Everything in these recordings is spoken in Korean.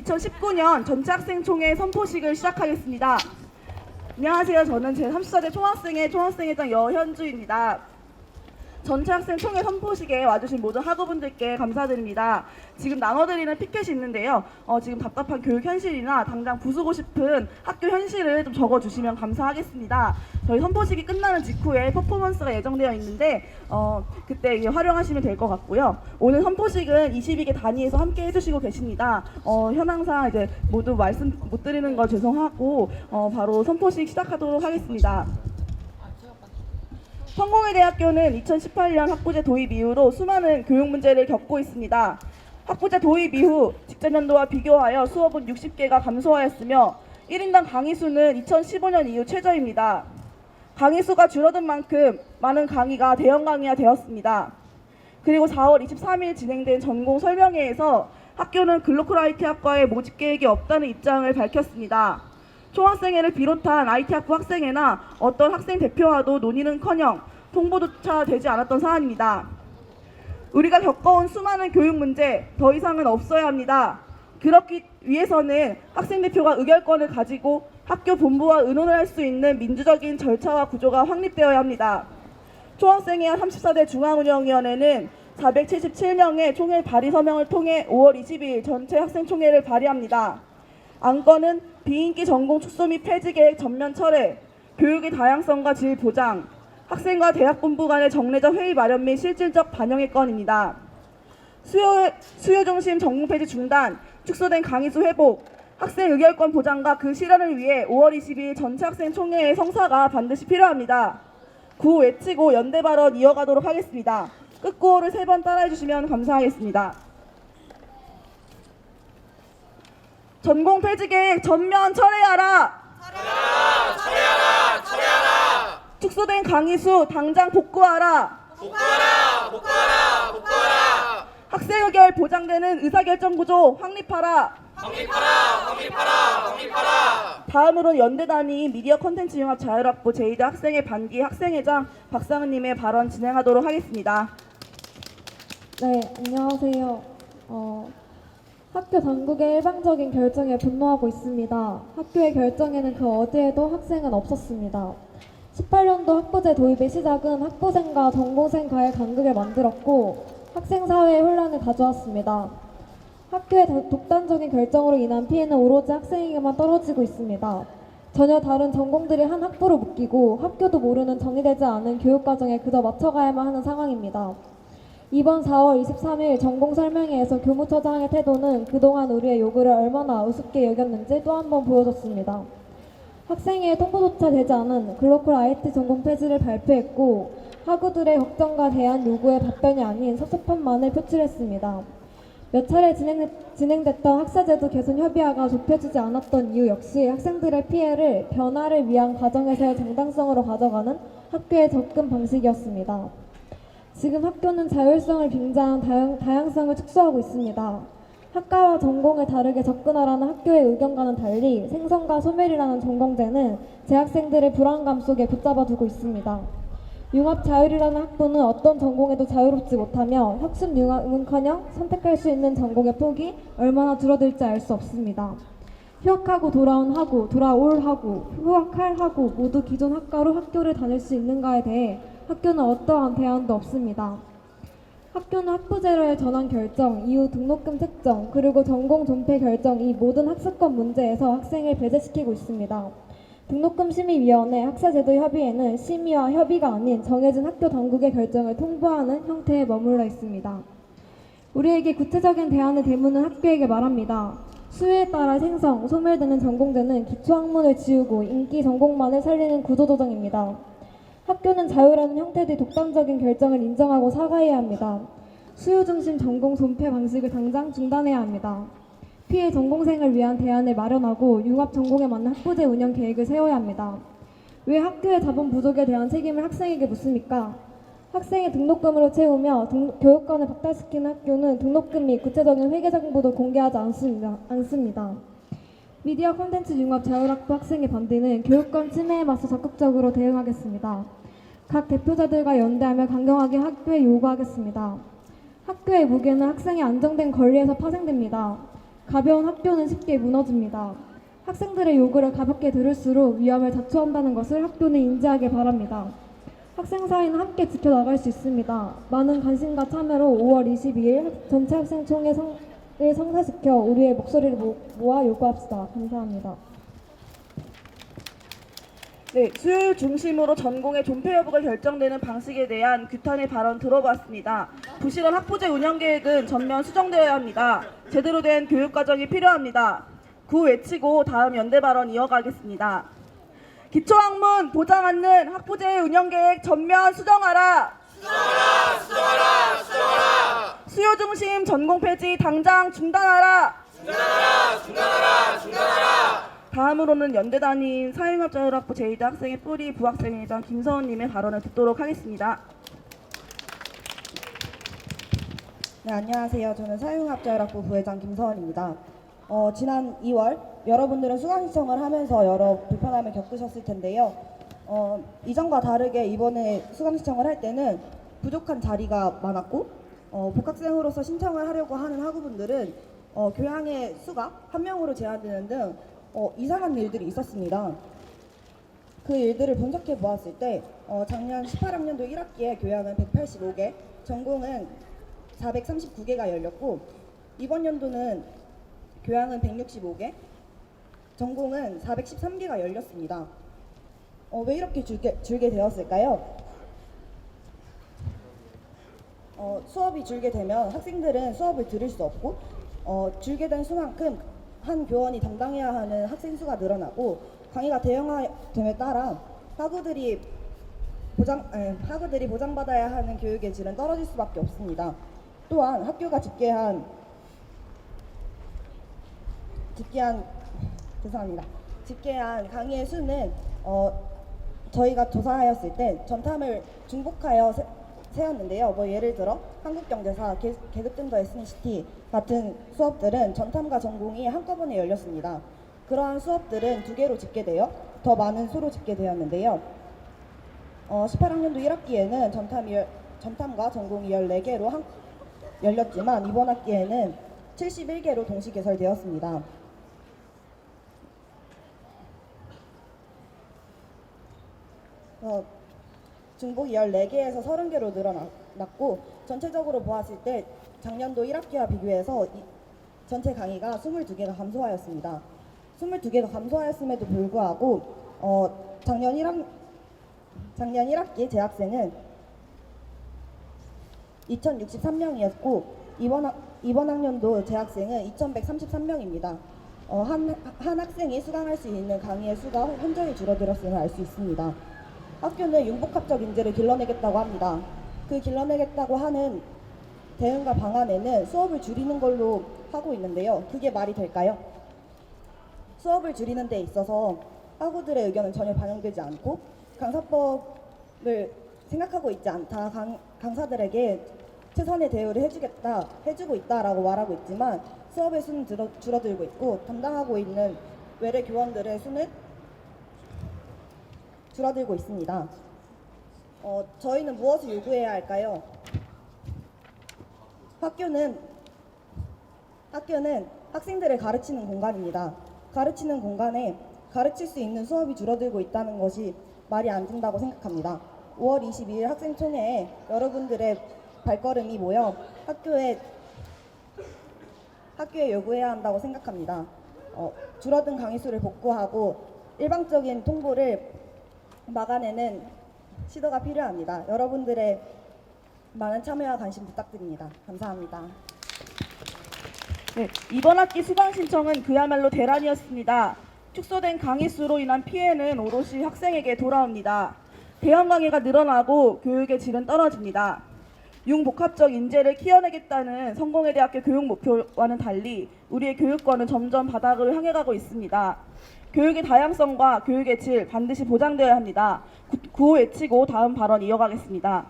2019년 전체학생총회 선포식을 시작하겠습니다. 안녕하세요. 저는 제34대 총학생회장 여현주입니다. 전체학생총회 선포식에 와주신 모든 학우분들께 감사드립니다. 지금 나눠드리는 피켓이 있는데요. 지금 답답한 교육 현실이나 당장 부수고 싶은 학교 현실을 좀 적어주시면 감사하겠습니다. 저희 선포식이 끝나는 직후에 퍼포먼스가 예정되어 있는데 그때 활용하시면 될 것 같고요. 오늘 선포식은 22개 단위에서 함께 해주시고 계십니다. 현황상 이제 모두 말씀 못 드리는 거 죄송하고 바로 선포식 시작하도록 하겠습니다. 성공회대학교는 2018년 학부제 도입 이후로 수많은 교육 문제를 겪고 있습니다. 학부제 도입 이후 직전 연도와 비교하여 수업은 60개가 감소하였으며 1인당 강의 수는 2015년 이후 최저입니다. 강의 수가 줄어든 만큼 많은 강의가 대형 강의화 되었습니다. 그리고 4월 23일 진행된 전공 설명회에서 학교는 글로컬 IT 학과에 모집 계획이 없다는 입장을 밝혔습니다. 총학생회를 비롯한 IT학부 학생회나 어떤 학생 대표와도 논의는커녕 통보조차 되지 않았던 사안입니다. 우리가 겪어온 수많은 교육 문제 더 이상은 없어야 합니다. 그렇기 위해서는 학생 대표가 의결권을 가지고 학교 본부와 의논을 할 수 있는 민주적인 절차와 구조가 확립되어야 합니다. 총학생회와 34대 중앙운영위원회는 477명의 총회 발의 서명을 통해 5월 22일 전체 학생총회를 발의합니다. 안건은 비인기 전공 축소 및 폐지 계획 전면 철회, 교육의 다양성과 질 보장, 학생과 대학 본부 간의 정례적 회의 마련 및 실질적 반영의 건입니다. 수요 중심 전공 폐지 중단, 축소된 강의 수 회복, 학생 의결권 보장과 그 실현을 위해 5월 22일 전체 학생 총회의 성사가 반드시 필요합니다. 구호 외치고 연대 발언 이어가도록 하겠습니다. 끝구호를 3번 따라해 주시면 감사하겠습니다. 전공 폐지 계획 전면 철회하라! 철회하라! 축소된 강의 수 당장 복구하라! 복구하라! 학생 의결 보장되는 의사결정 구조 확립하라! 다음으로는 연대 단위인 미디어 콘텐츠 융합 자율학부 제2대 학생회 반기 학생회장 박상은님의 발언 진행하도록 하겠습니다. 네, 안녕하세요. 학교 당국의 일방적인 결정에 분노하고 있습니다. 학교의 결정에는 그 어디에도 학생은 없었습니다. 18년도 학부제 도입의 시작은 학부생과 전공생과의 간극을 만들었고 학생사회의 혼란을 가져왔습니다. 학교의 독단적인 결정으로 인한 피해는 오로지 학생에게만 떨어지고 있습니다. 전혀 다른 전공들이 한 학부로 묶이고 학교도 모르는 정리되지 않은 교육과정에 그저 맞춰가야만 하는 상황입니다. 이번 4월 23일 전공설명회에서 교무처장의 태도는 그동안 우리의 요구를 얼마나 우습게 여겼는지 또 한 번 보여줬습니다. 학생회의 통보조차 되지 않은 글로컬 IT 전공 폐지를 발표했고 학우들의 걱정과 대한 요구에 답변이 아닌 섭섭함만을 표출했습니다. 몇 차례 진행됐던 학사제도 개선 협의회가 좁혀지지 않았던 이유 역시 학생들의 피해를 변화를 위한 과정에서의 정당성으로 가져가는 학교의 접근 방식이었습니다. 지금 학교는 자율성을 빙자한 다양성을 축소하고 있습니다. 학과와 전공을 다르게 접근하라는 학교의 의견과는 달리 생성과 소멸이라는 전공제는 재학생들의 불안감 속에 붙잡아 두고 있습니다. 융합 자율이라는 학부는 어떤 전공에도 자유롭지 못하며 혁신 융합은커녕 선택할 수 있는 전공의 폭이 얼마나 줄어들지 알 수 없습니다. 휴학하고 돌아온 학우, 돌아올 학우, 휴학할 학우 모두 기존 학과로 학교를 다닐 수 있는가에 대해 학교는 어떠한 대안도 없습니다. 학교는 학부제로의 전환 결정, 이후 등록금 책정, 그리고 전공 존폐 결정 이 모든 학습권 문제에서 학생을 배제시키고 있습니다. 등록금 심의위원회 학사제도 협의회는 심의와 협의가 아닌 정해진 학교 당국의 결정을 통보하는 형태에 머물러 있습니다. 우리에게 구체적인 대안을 대무는 학교에게 말합니다. 수요에 따라 생성, 소멸되는 전공제는 기초학문을 지우고 인기 전공만을 살리는 구조조정입니다. 학교는 자유라는 형태의 독단적인 결정을 인정하고 사과해야 합니다. 수요 중심 전공 존폐 방식을 당장 중단해야 합니다. 피해 전공생을 위한 대안을 마련하고 융합 전공에 맞는 학부제 운영 계획을 세워야 합니다. 왜 학교의 자본 부족에 대한 책임을 학생에게 묻습니까? 학생의 등록금으로 채우며 교육권을 박탈시키는 학교는 등록금 및 구체적인 회계 정보도 공개하지 않습니다. 미디어 콘텐츠 융합 자율학부 학생의 반대는 교육권 침해에 맞서 적극적으로 대응하겠습니다. 각 대표자들과 연대하며 강경하게 학교에 요구하겠습니다. 학교의 무게는 학생의 안정된 권리에서 파생됩니다. 가벼운 학교는 쉽게 무너집니다. 학생들의 요구를 가볍게 들을수록 위험을 자초한다는 것을 학교는 인지하길 바랍니다. 학생 사회는 함께 지켜나갈 수 있습니다. 많은 관심과 참여로 5월 22일 전체 학생총회를 성사시켜 우리의 목소리를 모아 요구합시다. 감사합니다. 네, 수요일 중심으로 전공의 존폐 여부가 결정되는 방식에 대한 규탄의 발언 들어봤습니다. 부실한 학부제 운영 계획은 전면 수정되어야 합니다. 제대로 된 교육과정이 필요합니다. 구 외치고 다음 연대 발언 이어가겠습니다. 기초학문 보장 않는 학부제 운영 계획 전면 수정하라. 수정하라, 수정하라, 수정하라. 수요 중심 전공 폐지 당장 중단하라. 중단하라, 중단하라, 중단하라. 다음으로는 연대 담임 사회융합자율학부 제2대 학생의 뿌리 부학생회장 김서은님의 발언을 듣도록 하겠습니다. 네, 안녕하세요. 저는 사회융합자율학부 부회장 김서은입니다. 지난 2월 여러분들은 수강 신청을 하면서 여러 불편함을 겪으셨을 텐데요. 이전과 다르게 이번에 수강 신청을 할 때는 부족한 자리가 많았고 복학생으로서 신청을 하려고 하는 학우분들은 교양의 수가 한 명으로 제한되는 등 이상한 일들이 있었습니다. 그 일들을 분석해 보았을 때 작년 18학년도 1학기에 교양은 185개, 전공은 439개가 열렸고 이번 연도는 교양은 165개, 전공은 413개가 열렸습니다. 왜 이렇게 줄게 되었을까요? 수업이 줄게 되면 학생들은 수업을 들을 수 없고 줄게 된 수만큼 한 교원이 담당해야 하는 학생 수가 늘어나고 강의가 대형화됨에 따라 학우들이 보장받아야 하는 교육의 질은 떨어질 수밖에 없습니다. 또한 학교가 집계한 강의의 수는 저희가 조사하였을 때 전탐을 중복하여 세웠는데요. 예를 들어 한국경제사, 계급등 더 SNCT 같은 수업들은 전탐과 전공이 한꺼번에 열렸습니다. 그러한 수업들은 2개로 집계되어 더 많은 수로 집계되었는데요. 18학년도 1학기에는 전탐과 전공이 14개로 열렸지만 이번 학기에는 71개로 동시 개설되었습니다. 중복이 14개에서 30개로 늘어났고 전체적으로 보았을 때 작년도 1학기와 비교해서 전체 강의가 22개가 감소하였습니다. 22개가 감소하였음에도 불구하고 작년 1학기 재학생은 2,063명이었고 이번 학년도 재학생은 2,133명입니다. 한 학생이 수강할 수 있는 강의의 수가 현저히 줄어들었음을 알 수 있습니다. 학교는 융복합적 인재를 길러내겠다고 합니다. 그 길러내겠다고 하는 대응과 방안에는 수업을 줄이는 걸로 하고 있는데요. 그게 말이 될까요? 수업을 줄이는 데 있어서 학우들의 의견은 전혀 반영되지 않고 강사법을 생각하고 있지 않다. 강사들에게 최선의 대우를 해주고 있다라고 말하고 있지만 수업의 수는 줄어들고 있고 담당하고 있는 외래 교원들의 수는 줄어들고 있습니다. 저희는 무엇을 요구해야 할까요? 학교는 학생들을 가르치는 공간입니다. 가르치는 공간에 가르칠 수 있는 수업이 줄어들고 있다는 것이 말이 안 된다고 생각합니다. 5월 22일 학생총회에 여러분들의 발걸음이 모여 학교에 요구해야 한다고 생각합니다. 줄어든 강의 수를 복구하고 일방적인 통보를 막아내는 시도가 필요합니다. 여러분들의 많은 참여와 관심 부탁드립니다. 감사합니다. 네, 이번 학기 수강 신청은 그야말로 대란이었습니다. 축소된 강의 수로 인한 피해는 오롯이 학생에게 돌아옵니다. 대형 강의가 늘어나고 교육의 질은 떨어집니다. 융복합적 인재를 키워내겠다는 성공회대학교 교육 목표와는 달리 우리의 교육권은 점점 바닥을 향해 가고 있습니다. 교육의 다양성과 교육의 질 반드시 보장되어야 합니다. 구호 외치고 다음 발언 이어가겠습니다.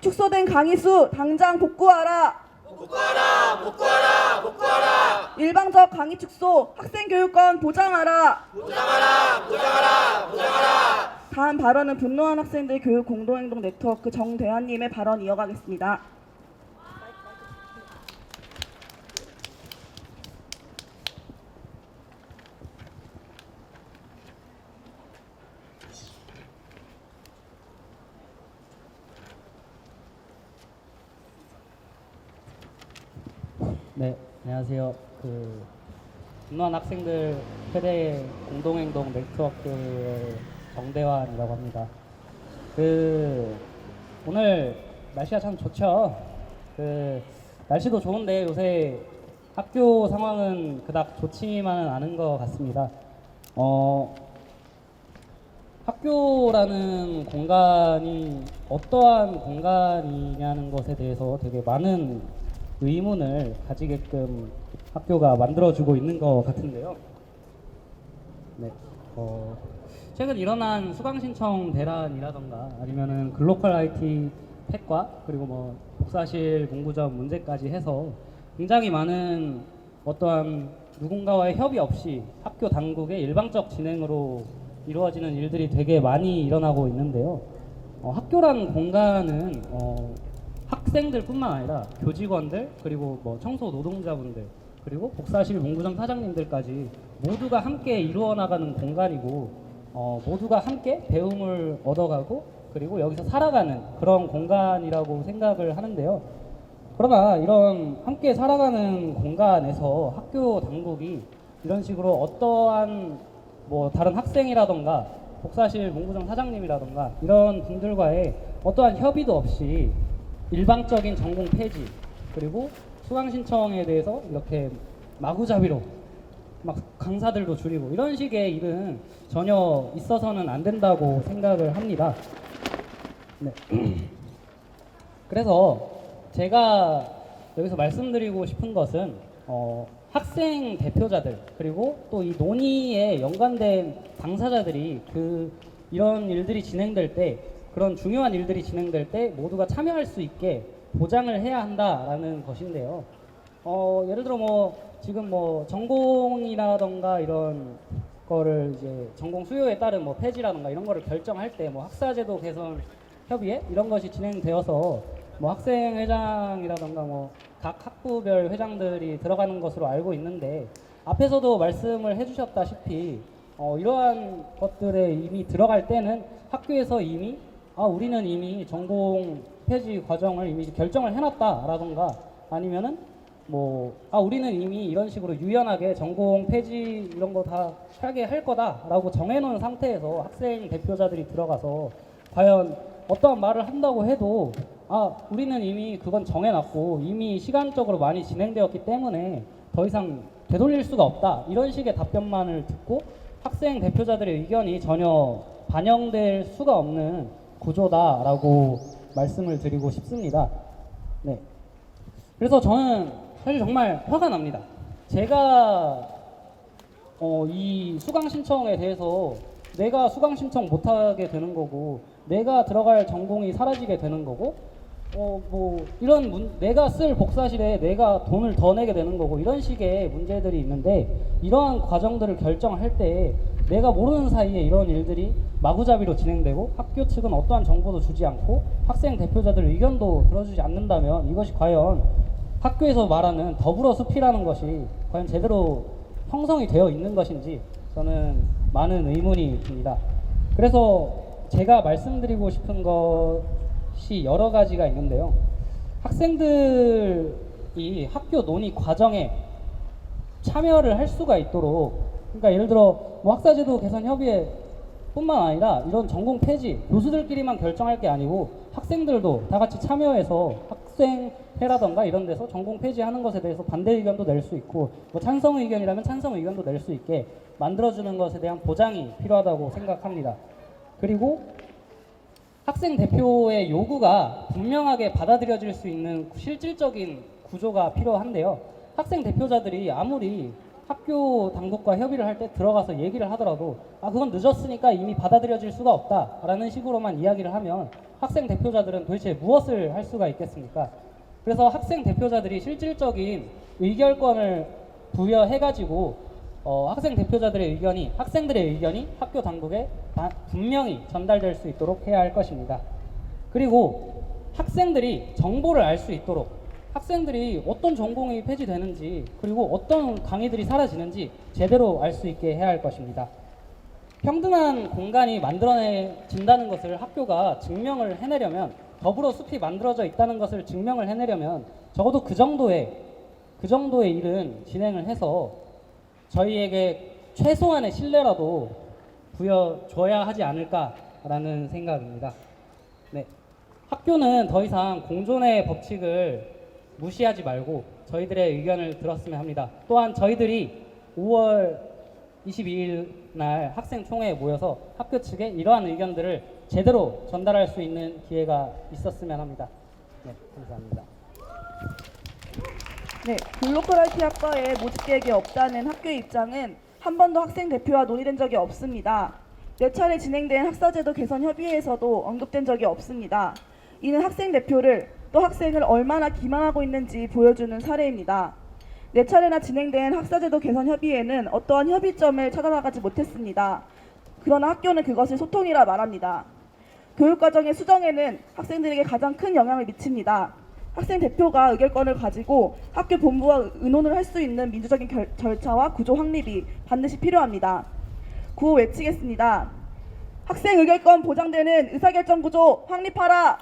축소된 강의 수 당장 복구하라. 복구하라. 복구하라. 복구하라. 일방적 강의 축소, 학생 교육권 보장하라. 보장하라. 보장하라. 보장하라. 다음 발언은 분노한 학생들 교육 공동행동 네트워크 정대환님의 발언 이어가겠습니다. 네, 안녕하세요. 분노한 학생들 최대 공동행동 네트워크의 정대환이라고 합니다. 오늘 날씨가 참 좋죠. 날씨도 좋은데 요새 학교 상황은 그닥 좋지만은 않은 것 같습니다. 학교라는 공간이 어떠한 공간이냐는 것에 대해서 되게 많은 의문을 가지게끔 학교가 만들어주고 있는 것 같은데요. 네, 최근 일어난 수강 신청 대란이라던가 아니면은 글로컬 IT 팩과 그리고 뭐 복사실 공부점 문제까지 해서 굉장히 많은 어떠한 누군가와의 협의 없이 학교 당국의 일방적 진행으로 이루어지는 일들이 되게 많이 일어나고 있는데요. 학교라는 공간은 학생들뿐만 아니라 교직원들 그리고 뭐 청소 노동자분들 그리고 복사실 문구점 사장님들까지 모두가 함께 이루어 나가는 공간이고 모두가 함께 배움을 얻어가고 그리고 여기서 살아가는 그런 공간이라고 생각을 하는데요. 그러나 이런 함께 살아가는 공간에서 학교 당국이 이런 식으로 어떠한 뭐 다른 학생이라던가 복사실 문구점 사장님이라던가 이런 분들과의 어떠한 협의도 없이 일방적인 전공 폐지 그리고 수강 신청에 대해서 이렇게 마구잡이로 막 강사들도 줄이고 이런 식의 일은 전혀 있어서는 안 된다고 생각을 합니다. 네. 그래서 제가 여기서 말씀드리고 싶은 것은 학생 대표자들 그리고 또 이 논의에 연관된 당사자들이 이런 일들이 진행될 때 그런 중요한 일들이 진행될 때 모두가 참여할 수 있게 보장을 해야 한다라는 것인데요. 예를 들어 뭐 지금 뭐 전공이라던가 이런 거를 이제 전공 수요에 따른 뭐 폐지라던가 이런 거를 결정할 때 뭐 학사제도 개선 협의회 이런 것이 진행되어서 뭐 학생회장이라던가 뭐 각 학부별 회장들이 들어가는 것으로 알고 있는데 앞에서도 말씀을 해주셨다시피 이러한 것들에 이미 들어갈 때는 학교에서 이미 우리는 이미 전공 폐지 과정을 이미 결정을 해놨다라던가 아니면은 우리는 이미 이런 식으로 유연하게 전공 폐지 이런 거 다 하게 할 거다라고 정해놓은 상태에서 학생 대표자들이 들어가서 과연 어떠한 말을 한다고 해도 우리는 이미 그건 정해놨고 이미 시간적으로 많이 진행되었기 때문에 더 이상 되돌릴 수가 없다 이런 식의 답변만을 듣고 학생 대표자들의 의견이 전혀 반영될 수가 없는 구조다라고 말씀을 드리고 싶습니다. 네. 그래서 저는 사실 정말 화가 납니다. 제가 이 수강 신청에 대해서 내가 수강 신청 못하게 되는 거고 내가 들어갈 전공이 사라지게 되는 거고 내가 쓸 복사실에 내가 돈을 더 내게 되는 거고 이런 식의 문제들이 있는데 이러한 과정들을 결정할 때 내가 모르는 사이에 이런 일들이 마구잡이로 진행되고 학교 측은 어떠한 정보도 주지 않고 학생 대표자들 의견도 들어주지 않는다면 이것이 과연 학교에서 말하는 더불어 숲이라는 것이 과연 제대로 형성이 되어 있는 것인지 저는 많은 의문이 듭니다. 그래서 제가 말씀드리고 싶은 것이 여러 가지가 있는데요. 학생들이 학교 논의 과정에 참여를 할 수가 있도록 그러니까 예를 들어 학사제도 개선 협의회 뿐만 아니라 이런 전공 폐지 교수들끼리만 결정할 게 아니고 학생들도 다 같이 참여해서 학생회라던가 이런 데서 전공 폐지하는 것에 대해서 반대 의견도 낼 수 있고 찬성 의견이라면 찬성 의견도 낼 수 있게 만들어주는 것에 대한 보장이 필요하다고 생각합니다. 그리고 학생 대표의 요구가 분명하게 받아들여질 수 있는 실질적인 구조가 필요한데요. 학생 대표자들이 아무리 학교 당국과 협의를 할 때 들어가서 얘기를 하더라도 그건 늦었으니까 이미 받아들여질 수가 없다라는 식으로만 이야기를 하면 학생 대표자들은 도대체 무엇을 할 수가 있겠습니까? 그래서 학생 대표자들이 실질적인 의결권을 부여해가지고 학생 대표자들의 의견이 학생들의 의견이 학교 당국에 분명히 전달될 수 있도록 해야 할 것입니다. 그리고 학생들이 정보를 알 수 있도록 학생들이 어떤 전공이 폐지되는지 그리고 어떤 강의들이 사라지는지 제대로 알 수 있게 해야 할 것입니다. 평등한 공간이 만들어진다는 것을 학교가 증명을 해내려면 더불어 숲이 만들어져 있다는 것을 증명을 해내려면 적어도 그 정도의 그 정도의 일은 진행을 해서 저희에게 최소한의 신뢰라도 부여줘야 하지 않을까라는 생각입니다. 네, 학교는 더 이상 공존의 법칙을 무시하지 말고 저희들의 의견을 들었으면 합니다. 또한 저희들이 5월 22일 날 학생총회에 모여서 학교 측에 이러한 의견들을 제대로 전달할 수 있는 기회가 있었으면 합니다. 네, 감사합니다. 네, 글로컬 IT 학과에 모집 계획이 없다는 학교의 입장은 한 번도 학생 대표와 논의된 적이 없습니다. 몇 차례 진행된 학사제도 개선 협의회에서도 언급된 적이 없습니다. 이는 학생 대표를 또 학생을 얼마나 기만하고 있는지 보여주는 사례입니다. 4차례나 진행된 학사제도 개선 협의회는 어떠한 협의점을 찾아나가지 못했습니다. 그러나 학교는 그것을 소통이라 말합니다. 교육과정의 수정에는 학생들에게 가장 큰 영향을 미칩니다. 학생 대표가 의결권을 가지고 학교 본부와 의논을 할 수 있는 민주적인 절차와 구조 확립이 반드시 필요합니다. 구호 외치겠습니다. 학생 의결권 보장되는 의사결정 구조 확립하라!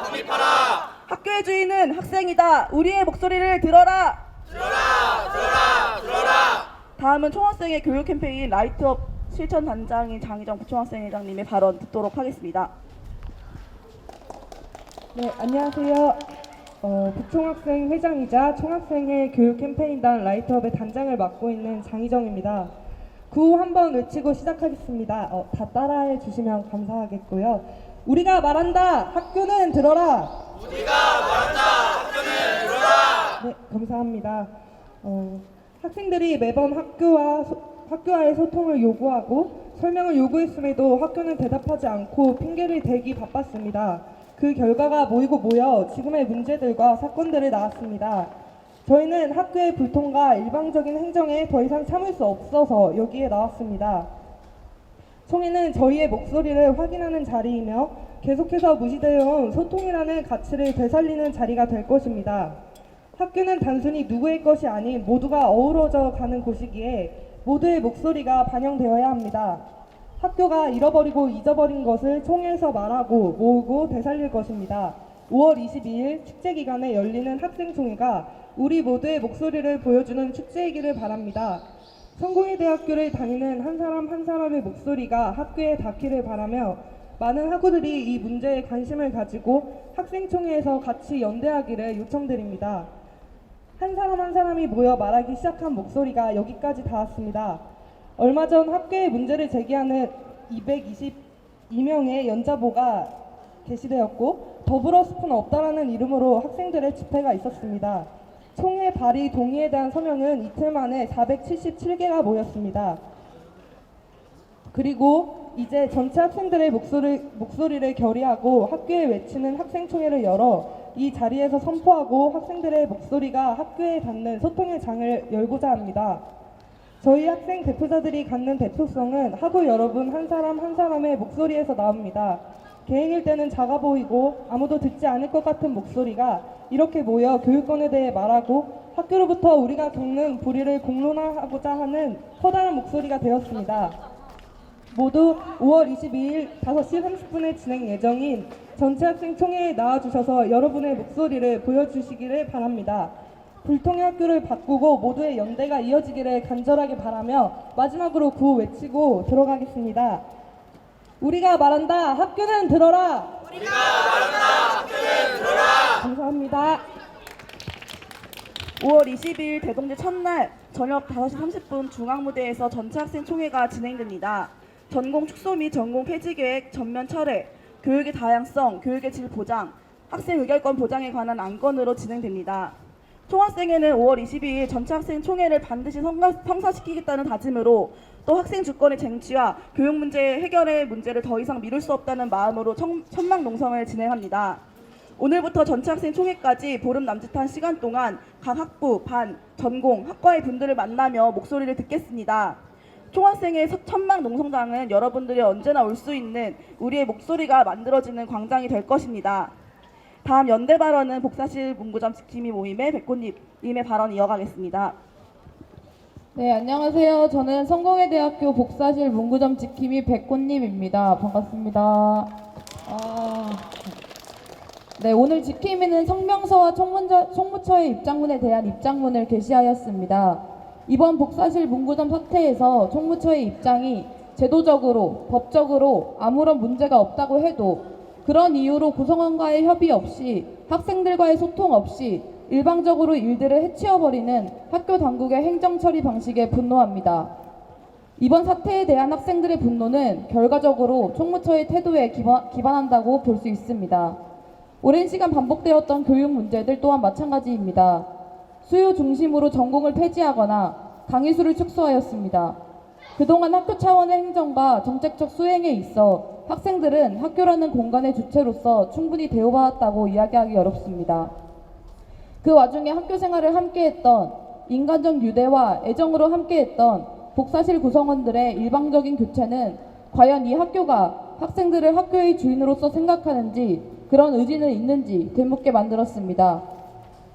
확립하라! 학교의 주인은 학생이다. 우리의 목소리를 들어라! 들어라! 다음은 총학생의 교육 캠페인 라이트업 실천 단장인 장희정 부총학생회장님의 발언 듣도록 하겠습니다. 네, 안녕하세요. 부총학생 회장이자 총학생회 교육 캠페인단 라이트업의 단장을 맡고 있는 장희정입니다. 구호 한번 외치고 시작하겠습니다. 다 따라해 주시면 감사하겠고요. 우리가 말한다. 학교는 들어라. 네, 감사합니다. 학생들이 매번 학교와의 소통을 요구하고 설명을 요구했음에도 학교는 대답하지 않고 핑계를 대기 바빴습니다. 그 결과가 모이고 모여 지금의 문제들과 사건들을 낳았습니다. 저희는 학교의 불통과 일방적인 행정에 더 이상 참을 수 없어서 여기에 나왔습니다. 총회는 저희의 목소리를 확인하는 자리이며 계속해서 무시되어 온 소통이라는 가치를 되살리는 자리가 될 것입니다. 학교는 단순히 누구의 것이 아닌 모두가 어우러져 가는 곳이기에 모두의 목소리가 반영되어야 합니다. 학교가 잃어버리고 잊어버린 것을 총회에서 말하고 모으고 되살릴 것입니다. 5월 22일 축제 기간에 열리는 학생총회가 우리 모두의 목소리를 보여주는 축제이기를 바랍니다. 성공회 대학교를 다니는 한 사람 한 사람의 목소리가 학교에 닿기를 바라며 많은 학우들이 이 문제에 관심을 가지고 학생총회에서 같이 연대하기를 요청드립니다. 한 사람 한 사람이 모여 말하기 시작한 목소리가 여기까지 닿았습니다. 얼마 전 학교에 문제를 제기하는 222명의 연자보가 게시되었고 더불어 숲은 없다라는 이름으로 학생들의 집회가 있었습니다. 총회 발의 동의에 대한 서명은 이틀 만에 477개가 모였습니다. 그리고 이제 전체 학생들의 목소리를 결의하고 학교에 외치는 학생총회를 열어 이 자리에서 선포하고 학생들의 목소리가 학교에 닿는 소통의 장을 열고자 합니다. 저희 학생 대표자들이 갖는 대표성은 학우 여러분 한 사람 한 사람의 목소리에서 나옵니다. 개인일 때는 작아 보이고 아무도 듣지 않을 것 같은 목소리가 이렇게 모여 교육권에 대해 말하고 학교로부터 우리가 겪는 불의를 공론화하고자 하는 커다란 목소리가 되었습니다. 모두 5월 22일 5시 30분에 진행 예정인 전체 학생 총회에 나와주셔서 여러분의 목소리를 보여주시기를 바랍니다. 불통의 학교를 바꾸고 모두의 연대가 이어지기를 간절하게 바라며 마지막으로 구호 외치고 들어가겠습니다. 우리가 말한다. 학교는 들어라. 우리가 말한다. 학교는 들어라. 감사합니다. 5월 22일 대동제 첫날 저녁 5시 30분 중앙무대에서 전체 학생 총회가 진행됩니다. 전공 축소 및 전공 폐지 계획 전면 철회, 교육의 다양성, 교육의 질 보장, 학생 의결권 보장에 관한 안건으로 진행됩니다. 총학생회는 5월 22일 전체 학생 총회를 반드시 성사시키겠다는 다짐으로 또 학생 주권의 쟁취와 교육 문제 해결의 문제를 더 이상 미룰 수 없다는 마음으로 천막 농성을 진행합니다. 오늘부터 전체 학생 총회까지 보름 남짓한 시간 동안 각 학부, 반, 전공, 학과의 분들을 만나며 목소리를 듣겠습니다. 총학생회 천막 농성장은 여러분들이 언제나 올 수 있는 우리의 목소리가 만들어지는 광장이 될 것입니다. 다음 연대 발언은 복사실 문구점 지킴이 모임의 백꽃님의 발언 이어가겠습니다. 네, 안녕하세요. 저는 성공회대학교 복사실 문구점 지킴이 백꽃님입니다. 반갑습니다. 네, 오늘 지킴이는 성명서와 총무처의 입장문에 대한 입장문을 게시하였습니다. 이번 복사실 문구점 사태에서 총무처의 입장이 제도적으로, 법적으로 아무런 문제가 없다고 해도 그런 이유로 구성원과의 협의 없이 학생들과의 소통 없이 일방적으로 일들을 해치워버리는 학교 당국의 행정처리 방식에 분노합니다. 이번 사태에 대한 학생들의 분노는 결과적으로 총무처의 태도에 기반한다고 볼 수 있습니다. 오랜 시간 반복되었던 교육 문제들 또한 마찬가지입니다. 수요 중심으로 전공을 폐지하거나 강의 수를 축소하였습니다. 그동안 학교 차원의 행정과 정책적 수행에 있어 학생들은 학교라는 공간의 주체로서 충분히 대우받았다고 이야기하기 어렵습니다. 그 와중에 학교 생활을 함께했던 인간적 유대와 애정으로 함께했던 복사실 구성원들의 일방적인 교체는 과연 이 학교가 학생들을 학교의 주인으로서 생각하는지 그런 의지는 있는지 되묻게 만들었습니다.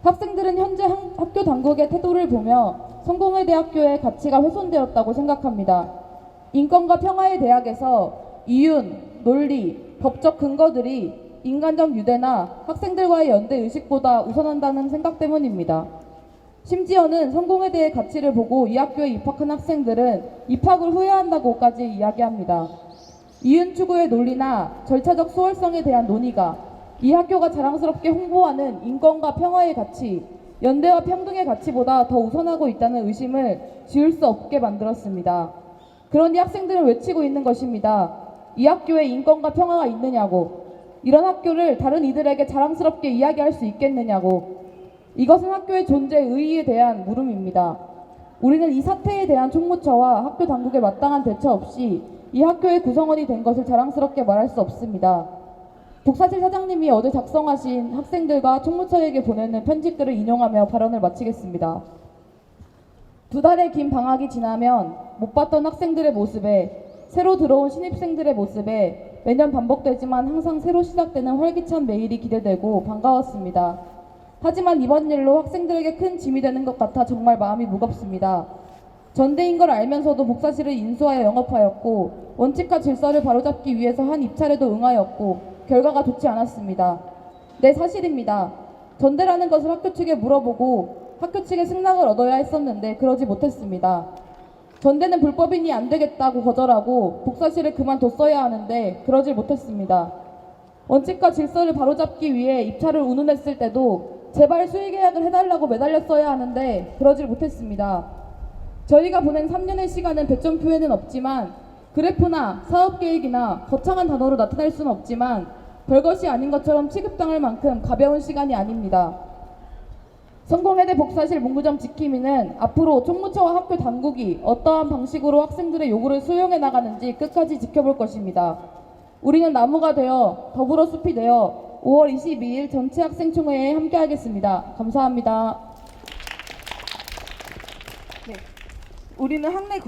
학생들은 현재 학교 당국의 태도를 보며 성공회대학교의 가치가 훼손되었다고 생각합니다. 인권과 평화의 대학에서 이윤, 논리, 법적 근거들이 인간적 유대나 학생들과의 연대 의식보다 우선한다는 생각 때문입니다. 심지어는 성공회대의 가치를 보고 이 학교에 입학한 학생들은 입학을 후회한다고까지 이야기합니다. 이윤 추구의 논리나 절차적 수월성에 대한 논의가 이 학교가 자랑스럽게 홍보하는 인권과 평화의 가치, 연대와 평등의 가치보다 더 우선하고 있다는 의심을 지울 수 없게 만들었습니다. 그러니 학생들은 외치고 있는 것입니다. 이 학교에 인권과 평화가 있느냐고, 이런 학교를 다른 이들에게 자랑스럽게 이야기할 수 있겠느냐고. 이것은 학교의 존재 의의에 대한 물음입니다. 우리는 이 사태에 대한 총무처와 학교 당국의 마땅한 대처 없이 이 학교의 구성원이 된 것을 자랑스럽게 말할 수 없습니다. 복사실 사장님이 어제 작성하신 학생들과 총무처에게 보내는 편지글을 인용하며 발언을 마치겠습니다. 2달의 긴 방학이 지나면 못 봤던 학생들의 모습에, 새로 들어온 신입생들의 모습에 매년 반복되지만 항상 새로 시작되는 활기찬 매일이 기대되고 반가웠습니다. 하지만 이번 일로 학생들에게 큰 짐이 되는 것 같아 정말 마음이 무겁습니다. 전대인 걸 알면서도 복사실을 인수하여 영업하였고 원칙과 질서를 바로잡기 위해서 한 입찰에도 응하였고 결과가 좋지 않았습니다. 네, 사실입니다. 전대라는 것을 학교 측에 물어보고 학교 측의 승낙을 얻어야 했었는데 그러지 못했습니다. 전대는 불법이니 안 되겠다고 거절하고 복사실을 그만뒀어야 하는데 그러질 못했습니다. 원칙과 질서를 바로잡기 위해 입찰을 운운했을 때도 제발 수의계약을 해달라고 매달렸어야 하는데 그러질 못했습니다. 저희가 보낸 3년의 시간은 배점표에는 없지만 그래프나 사업계획이나 거창한 단어로 나타낼 수는 없지만 별것이 아닌 것처럼 취급당할 만큼 가벼운 시간이 아닙니다. 성공회대 복사실 문구점 지킴이는 앞으로 총무처와 학교 당국이 어떠한 방식으로 학생들의 요구를 수용해 나가는지 끝까지 지켜볼 것입니다. 우리는 나무가 되어 더불어 숲이 되어 5월 22일 전체 학생총회에 함께하겠습니다. 감사합니다. 네. 우리는 학내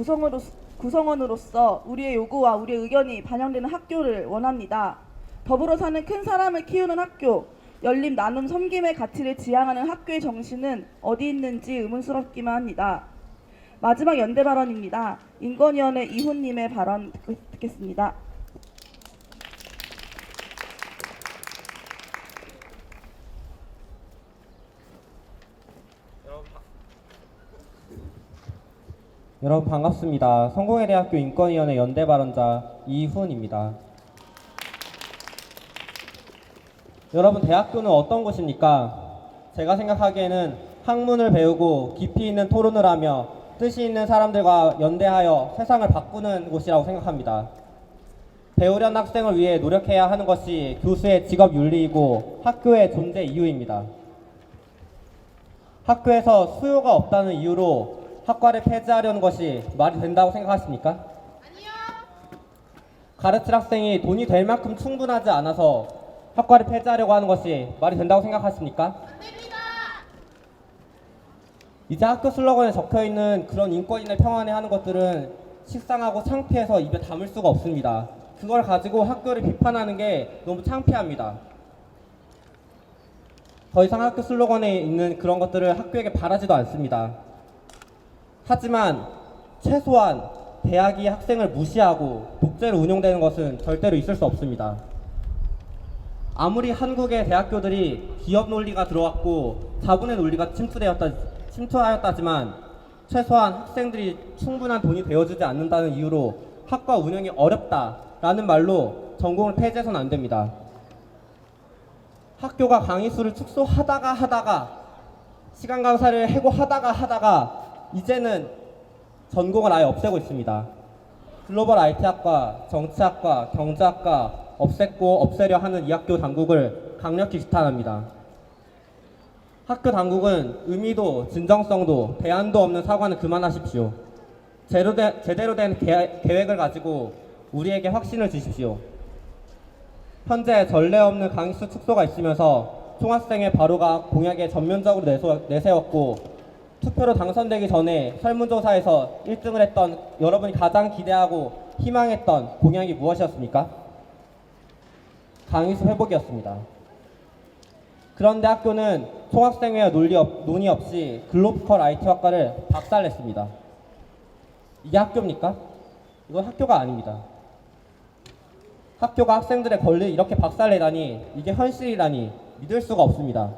구성원으로서 우리의 요구와 우리의 의견이 반영되는 학교를 원합니다. 더불어 사는 큰 사람을 키우는 학교, 열림, 나눔, 섬김의 가치를 지향하는 학교의 정신은 어디 있는지 의문스럽기만 합니다. 마지막 연대 발언입니다. 인권위원회 이훈님의 발언 듣겠습니다. 여러분 반갑습니다. 성공회대학교 인권위원회 연대 발언자 이훈입니다. 여러분, 대학교는 어떤 곳입니까? 제가 생각하기에는 학문을 배우고 깊이 있는 토론을 하며 뜻이 있는 사람들과 연대하여 세상을 바꾸는 곳이라고 생각합니다. 배우려는 학생을 위해 노력해야 하는 것이 교수의 직업 윤리이고 학교의 존재 이유입니다. 학교에서 수요가 없다는 이유로 학과를 폐지하려는 것이 말이 된다고 생각하십니까? 아니요. 가르칠 학생이 돈이 될 만큼 충분하지 않아서 학과를 폐지하려고 하는 것이 말이 된다고 생각하십니까? 안 됩니다. 이제 학교 슬로건에 적혀있는 그런 인권이나 평안에 하는 것들은 식상하고 창피해서 입에 담을 수가 없습니다. 그걸 가지고 학교를 비판하는 게 너무 창피합니다. 더 이상 학교 슬로건에 있는 그런 것들을 학교에게 바라지도 않습니다. 하지만 최소한 대학이 학생을 무시하고 독재로 운영되는 것은 절대로 있을 수 없습니다. 아무리 한국의 대학교들이 기업 논리가 들어왔고 자본의 논리가 침투하였다지만 최소한 학생들이 충분한 돈이 되어주지 않는다는 이유로 학과 운영이 어렵다라는 말로 전공을 폐지해서는 안 됩니다. 학교가 강의 수를 축소하다가 시간 강사를 해고하다가 이제는 전공을 아예 없애고 있습니다. 글로벌 IT학과, 정치학과, 경제학과 없애려 하는 이 학교 당국을 강력히 비탄합니다. 학교 당국은 의미도 진정성도 대안도 없는 사과는 그만하십시오. 제대로 된 계획을 가지고 우리에게 확신을 주십시오. 현재 전례 없는 강의수 축소가 있으면서 총학생회 바로가 공약에 전면적으로 내세웠고 투표로 당선되기 전에 설문조사에서 1등을 했던 여러분이 가장 기대하고 희망했던 공약이 무엇이었습니까? 강의수 회복이었습니다. 그런데 학교는 총학생회와 논의 없이 글로벌 IT학과를 박살냈습니다. 이게 학교입니까? 이건 학교가 아닙니다. 학교가 학생들의 권리를 이렇게 박살내다니 이게 현실이라니 믿을 수가 없습니다.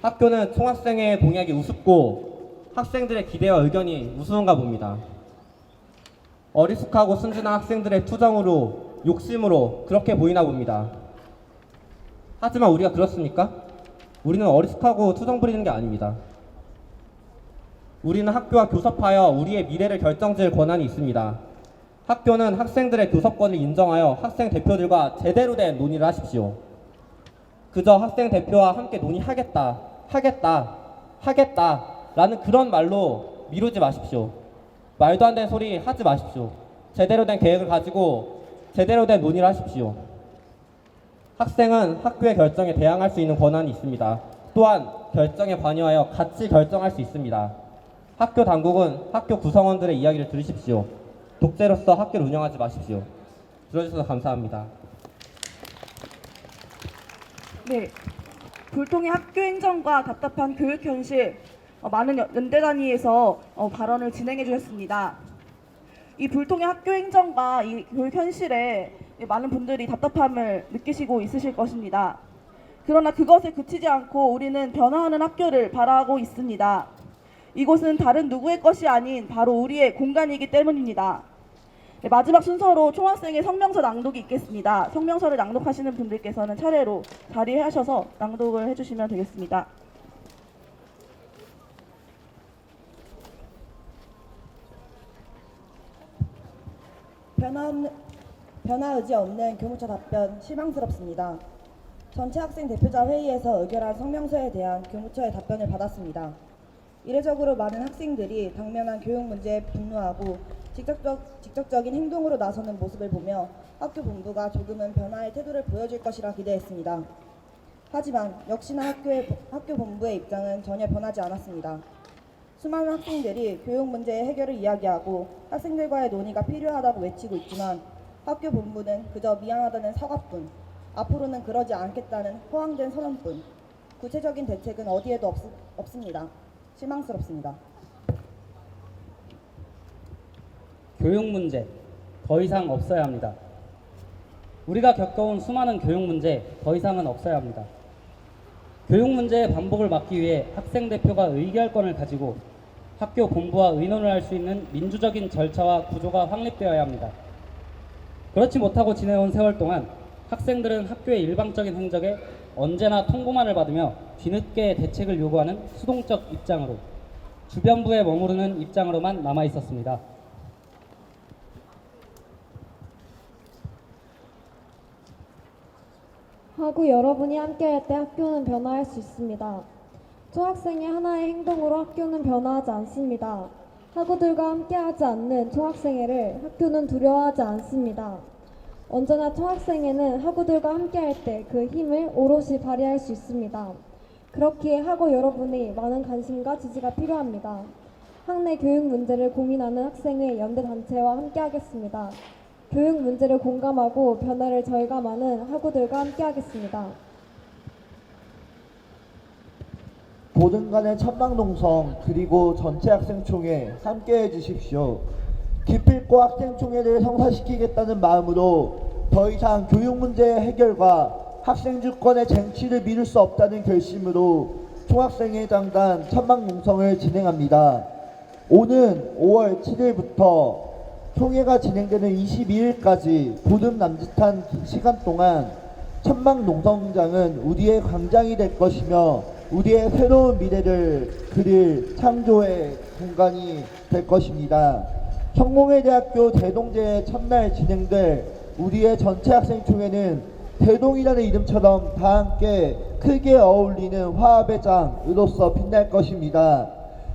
학교는 총학생회의 공약이 우습고 학생들의 기대와 의견이 우스운가 봅니다. 어리숙하고 순진한 학생들의 투정으로 욕심으로 그렇게 보이나 봅니다. 하지만 우리가 그렇습니까? 우리는 어리숙하고 투정 부리는 게 아닙니다. 우리는 학교와 교섭하여 우리의 미래를 결정지을 권한이 있습니다. 학교는 학생들의 교섭권을 인정하여 학생 대표들과 제대로 된 논의를 하십시오. 그저 학생 대표와 함께 논의하겠다 라는 그런 말로 미루지 마십시오. 말도 안 되는 소리 하지 마십시오. 제대로 된 계획을 가지고 제대로 된 논의를 하십시오. 학생은 학교의 결정에 대항할 수 있는 권한이 있습니다. 또한 결정에 관여하여 같이 결정할 수 있습니다. 학교 당국은 학교 구성원들의 이야기를 들으십시오. 독재로서 학교를 운영하지 마십시오. 들어주셔서 감사합니다. 네, 불통의 학교 행정과 답답한 교육 현실, 많은 연대 단위에서 발언을 진행해 주셨습니다. 이 불통의 학교 행정과 이 교육 현실에 많은 분들이 답답함을 느끼시고 있으실 것입니다. 그러나 그것에 그치지 않고 우리는 변화하는 학교를 바라고 있습니다. 이곳은 다른 누구의 것이 아닌 바로 우리의 공간이기 때문입니다. 네, 마지막 순서로 총학생의 성명서 낭독이 있겠습니다. 성명서를 낭독하시는 분들께서는 차례로 자리하셔서 낭독을 해주시면 되겠습니다. 변화 의지 없는 교무처 답변 실망스럽습니다. 전체 학생 대표자 회의에서 의결한 성명서에 대한 교무처의 답변을 받았습니다. 이례적으로 많은 학생들이 당면한 교육 문제에 분노하고 직접적인 행동으로 나서는 모습을 보며 학교 본부가 조금은 변화의 태도를 보여줄 것이라 기대했습니다. 하지만 역시나 학교 본부의 입장은 전혀 변하지 않았습니다. 수많은 학생들이 교육 문제의 해결을 이야기하고 학생들과의 논의가 필요하다고 외치고 있지만 학교 본부는 그저 미안하다는 사과뿐, 앞으로는 그러지 않겠다는 허황된 선언뿐, 구체적인 대책은 어디에도 없습니다. 실망스럽습니다. 교육 문제 더 이상 없어야 합니다. 우리가 겪어온 수많은 교육 문제 더 이상은 없어야 합니다. 교육 문제의 반복을 막기 위해 학생 대표가 의결권을 가지고 학교 본부와 의논을 할 수 있는 민주적인 절차와 구조가 확립되어야 합니다. 그렇지 못하고 지내온 세월 동안 학생들은 학교의 일방적인 행적에 언제나 통보만을 받으며 뒤늦게 대책을 요구하는 수동적 입장으로 주변부에 머무르는 입장으로만 남아 있었습니다. 하고 여러분이 함께할 때 학교는 변화할 수 있습니다. 총학생의 하나의 행동으로 학교는 변화하지 않습니다. 학우들과 함께하지 않는 총학생회를 학교는 두려워하지 않습니다. 언제나 총학생회는 학우들과 함께할 때 그 힘을 오롯이 발휘할 수 있습니다. 그렇기에 학우 여러분의 많은 관심과 지지가 필요합니다. 학내 교육 문제를 고민하는 학생의 연대단체와 함께하겠습니다. 교육 문제를 공감하고 변화를 절감하는 학우들과 함께하겠습니다. 모든 간의 천막농성 그리고 전체 학생총회 함께해 주십시오. 기필코 학생총회를 성사시키겠다는 마음으로 더 이상 교육 문제 해결과 학생 주권의 쟁취를 미룰 수 없다는 결심으로 총학생회장단 천막농성을 진행합니다. 오는 5월 7일부터 총회가 진행되는 22일까지 보름 남짓한 시간 동안 천막농성장은 우리의 광장이 될 것이며 우리의 새로운 미래를 그릴 창조의 공간이 될 것입니다. 성공회대학교 대동제의 첫날 진행될 우리의 전체 학생총회는 대동이라는 이름처럼 다 함께 크게 어울리는 화합의 장으로서 빛날 것입니다.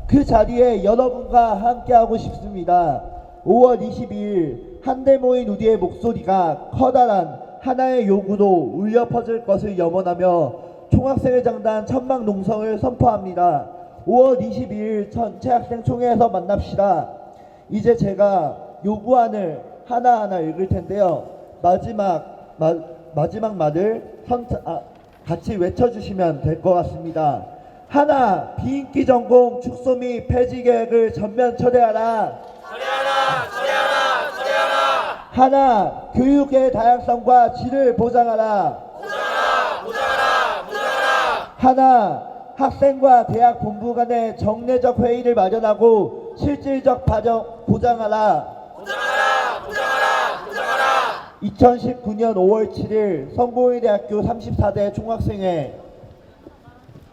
그 자리에 여러분과 함께하고 싶습니다. 5월 22일 한데 모인 우리의 목소리가 커다란 하나의 요구로 울려 퍼질 것을 염원하며 총학생회장단 천막농성을 선포합니다. 5월 22일 전체 학생총회에서 만납시다. 이제 제가 요구안을 하나하나 읽을 텐데요. 마지막 말을 같이 외쳐주시면 될 것 같습니다. 하나, 비인기 전공 축소 및 폐지 계획을 전면 철회하라. 하나, 교육의 다양성과 질을 보장하라. 하나, 학생과 대학 본부 간의 정례적 회의를 마련하고 실질적 보장하라. 2019년 5월 7일 성공회대학교 34대 총학생회.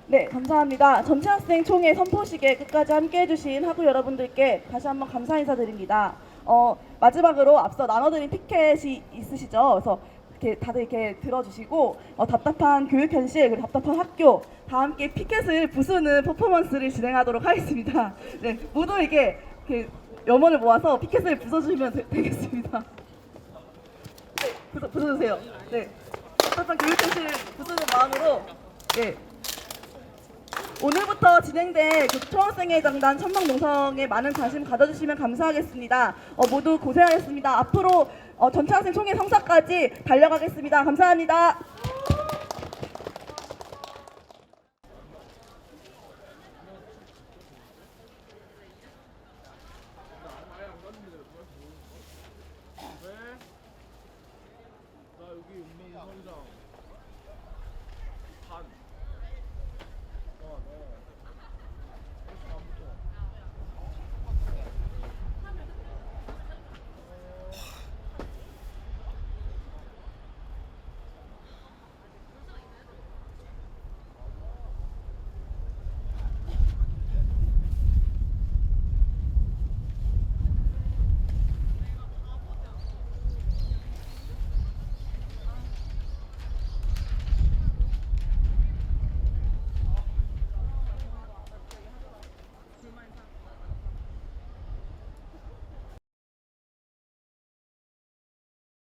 네, 감사합니다. 전체 학생 총회 선포식에 끝까지 함께해 주신 학우 여러분들께 다시 한번 감사 인사드립니다. 마지막으로 앞서 나눠드린 피켓이 있으시죠? 그래서 이렇게 다들 이렇게 들어주시고 답답한 교육 현실 그리고 답답한 학교 다 함께 피켓을 부수는 퍼포먼스를 진행하도록 하겠습니다. 네, 모두 이렇게 염원을 모아서 피켓을 부숴주시면 되겠습니다. 네, 부숴주세요. 네, 답답한 교육 현실 부수는 마음으로 네. 오늘부터 진행될 총학생회장단 천막농성에 많은 관심 가져주시면 감사하겠습니다. 모두 고생하셨습니다. 앞으로 전체 학생 총회 성사까지 달려가겠습니다. 감사합니다.